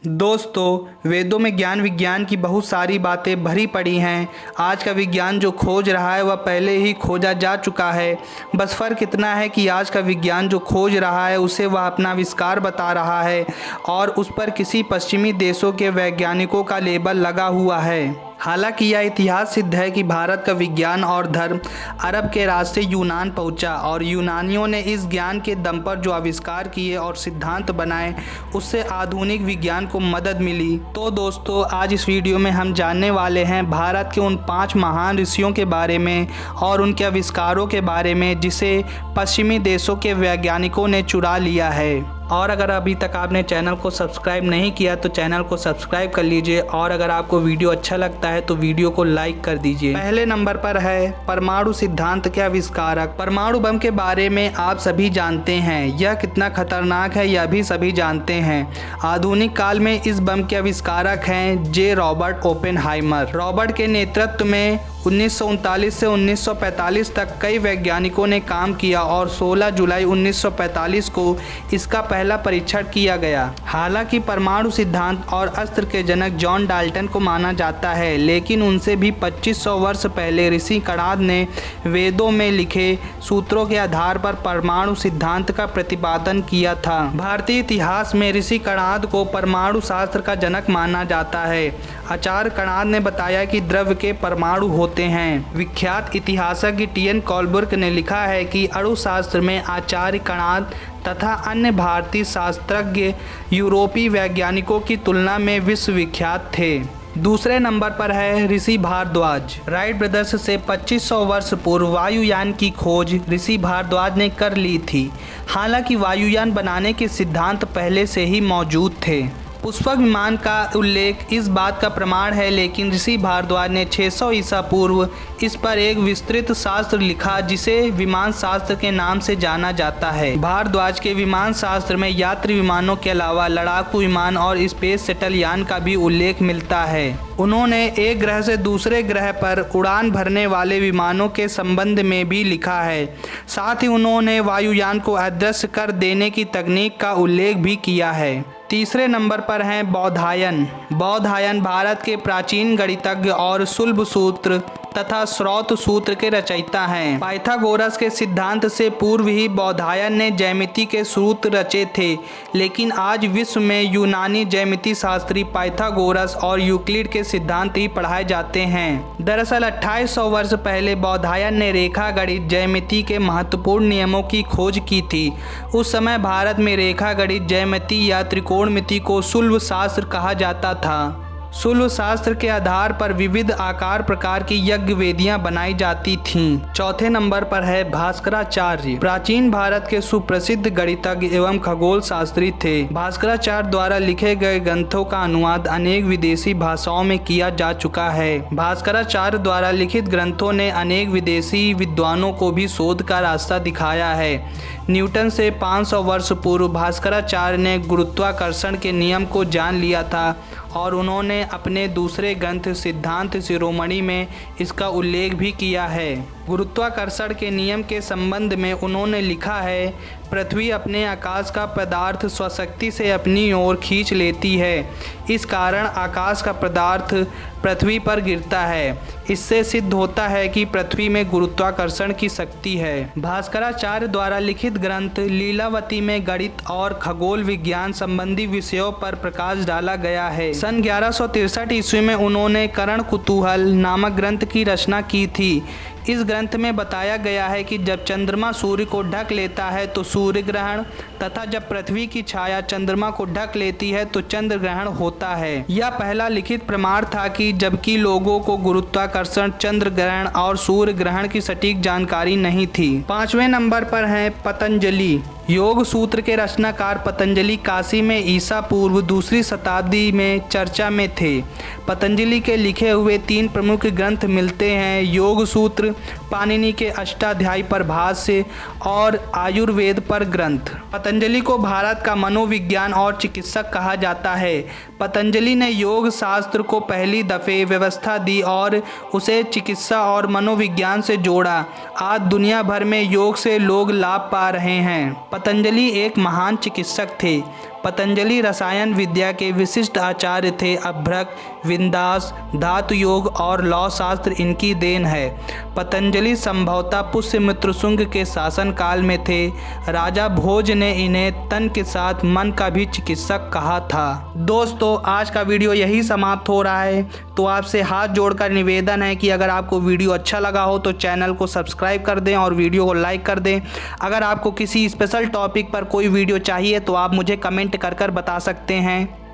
दोस्तों, वेदों में ज्ञान विज्ञान की बहुत सारी बातें भरी पड़ी हैं। आज का विज्ञान जो खोज रहा है वह पहले ही खोजा जा चुका है। बस फ़र्क इतना है कि आज का विज्ञान जो खोज रहा है उसे वह अपना आविष्कार बता रहा है और उस पर किसी पश्चिमी देशों के वैज्ञानिकों का लेबल लगा हुआ है। हालांकि यह इतिहास सिद्ध है कि भारत का विज्ञान और धर्म अरब के रास्ते यूनान पहुंचा और यूनानियों ने इस ज्ञान के दम पर जो आविष्कार किए और सिद्धांत बनाए उससे आधुनिक विज्ञान को मदद मिली। तो दोस्तों, आज इस वीडियो में हम जानने वाले हैं भारत के उन 5 महान ऋषियों के बारे में और उनके आविष्कारों के बारे में जिसे पश्चिमी देशों के वैज्ञानिकों ने चुरा लिया है। और अगर अभी तक आपने चैनल को सब्सक्राइब नहीं किया तो चैनल को सब्सक्राइब कर लीजिए और अगर आपको वीडियो अच्छा लगता है तो वीडियो को लाइक कर दीजिए। पहले नंबर पर है परमाणु सिद्धांत के आविष्कारक। परमाणु बम के बारे में आप सभी जानते हैं, यह कितना खतरनाक है यह भी सभी जानते हैं। आधुनिक काल में इस बम के आविष्कारक हैं जे रॉबर्ट ओपेनहाइमर। रॉबर्ट के नेतृत्व में 1939 से 1945 तक कई वैज्ञानिकों ने काम किया और 16 जुलाई 1945 को इसका पहला परीक्षण किया गया। हालांकि परमाणु सिद्धांत और अस्त्र के जनक जॉन डाल्टन को माना जाता है, लेकिन उनसे भी 2500 वर्ष पहले ऋषि कणाद ने वेदों में लिखे सूत्रों के आधार पर परमाणु सिद्धांत का प्रतिपादन किया था। भारतीय इतिहास में ऋषि कणाद को परमाणु शास्त्र का जनक माना जाता है। आचार्य कणाद ने बताया कि द्रव्य के परमाणु होते हैं। विख्यात इतिहासज्ञ टी.एन. कोलबर्ग ने लिखा है कि अणुशास्त्र में आचार्य कणाद तथा अन्य भारतीय शास्त्रज्ञ यूरोपीय वैज्ञानिकों की तुलना में विश्वविख्यात थे। दूसरे नंबर पर है ऋषि भारद्वाज। राइट ब्रदर्स से 2500 वर्ष पूर्व वायुयान की खोज ऋषि भारद्वाज ने कर ली थी। हालांकि वायुयान बनाने के सिद्धांत पहले से ही मौजूद थे। पुष्पक विमान का उल्लेख इस बात का प्रमाण है, लेकिन ऋषि भारद्वाज ने 600 ईसा पूर्व इस पर एक विस्तृत शास्त्र लिखा जिसे विमान शास्त्र के नाम से जाना जाता है। भारद्वाज के विमान शास्त्र में यात्री विमानों के अलावा लड़ाकू विमान और स्पेस शटल यान का भी उल्लेख मिलता है। उन्होंने एक ग्रह से दूसरे ग्रह पर उड़ान भरने वाले विमानों के संबंध में भी लिखा है। साथ ही उन्होंने वायुयान को अदृश्य कर देने की तकनीक का उल्लेख भी किया है। तीसरे नंबर पर हैं बौधायन। बौधायन भारत के प्राचीन गणितज्ञ और शुल्ब सूत्र तथा स्रोत सूत्र के रचयिता हैं। पाइथागोरस के सिद्धांत से पूर्व ही बौधायन ने ज्यामिति के सूत्र रचे थे, लेकिन आज विश्व में यूनानी ज्यामिति शास्त्री पाइथागोरस और यूक्लिड के सिद्धांत ही पढ़ाए जाते हैं। दरअसल 2800 वर्ष पहले बौधायन ने रेखा गणित ज्यामिति के महत्वपूर्ण नियमों की खोज की थी। उस समय भारत में रेखा गणित ज्यामिति या त्रिकोणमिति को शुल्ब शास्त्र कहा जाता था। शुल्ब शास्त्र के आधार पर विविध आकार प्रकार की यज्ञ वेदियां बनाई जाती थीं। चौथे नंबर पर है भास्कराचार्य। प्राचीन भारत के सुप्रसिद्ध गणितज्ञ एवं खगोल शास्त्री थे। भास्कराचार्य द्वारा लिखे गए ग्रंथों का अनुवाद अनेक विदेशी भाषाओं में किया जा चुका है। भास्कराचार्य द्वारा लिखित ग्रंथों ने अनेक विदेशी विद्वानों को भी शोध का रास्ता दिखाया है। न्यूटन से 500 वर्ष पूर्व भास्कराचार्य ने गुरुत्वाकर्षण के नियम को जान लिया था और उन्होंने अपने दूसरे ग्रंथ सिद्धांत शिरोमणि में इसका उल्लेख भी किया है। गुरुत्वाकर्षण के नियम के संबंध में उन्होंने लिखा है, पृथ्वी अपने आकाश का पदार्थ स्वशक्ति से अपनी ओर खींच लेती है। इस कारण आकाश का पदार्थ पृथ्वी पर गिरता है। इससे सिद्ध होता है कि पृथ्वी में गुरुत्वाकर्षण की शक्ति है। भास्कराचार्य द्वारा लिखित ग्रंथ लीलावती में गणित और खगोल विज्ञान संबंधी विषयों पर प्रकाश डाला गया है। सन 1163 ईस्वी में उन्होंने करण कुतूहल नामक ग्रंथ की रचना की थी। इस ग्रंथ में बताया गया है कि जब चंद्रमा सूर्य को ढक लेता है तो सूर्य ग्रहण तथा जब पृथ्वी की छाया चंद्रमा को ढक लेती है तो चंद्र ग्रहण होता है। यह पहला लिखित प्रमाण था कि जबकि लोगों को गुरुत्वाकर्षण, चंद्र ग्रहण और सूर्य ग्रहण की सटीक जानकारी नहीं थी। 5वें नंबर पर हैं पतंजलि। योग सूत्र के रचनाकार पतंजलि काशी में ईसा पूर्व 2री शताब्दी में चर्चा में थे। पतंजलि के लिखे हुए 3 प्रमुख ग्रंथ मिलते हैं, योग सूत्र, पाणिनि के अष्टाध्यायी पर भाष्य और आयुर्वेद पर ग्रंथ। पतंजलि को भारत का मनोविज्ञान और चिकित्सक कहा जाता है। पतंजलि ने योग शास्त्र को पहली दफे व्यवस्था दी और उसे चिकित्सा और मनोविज्ञान से जोड़ा। आज दुनिया भर में योग से लोग लाभ पा रहे हैं। पतंजलि एक महान चिकित्सक थे। पतंजलि रसायन विद्या के विशिष्ट आचार्य थे। अभ्रक, विन्दास, धातु योग और लौ शास्त्र इनकी देन है। पतंजलि संभवतः पुष्यमित्र शुंग के शासन काल में थे। राजा भोज ने इन्हें तन के साथ मन का भी चिकित्सक कहा था। दोस्तों, आज का वीडियो यही समाप्त हो रहा है। तो आपसे हाथ जोड़कर निवेदन है कि अगर आपको वीडियो अच्छा लगा हो तो चैनल को सब्सक्राइब कर दें और वीडियो को लाइक कर दें। अगर आपको किसी स्पेशल टॉपिक पर कोई वीडियो चाहिए तो आप मुझे कमेंट कर बता सकते हैं।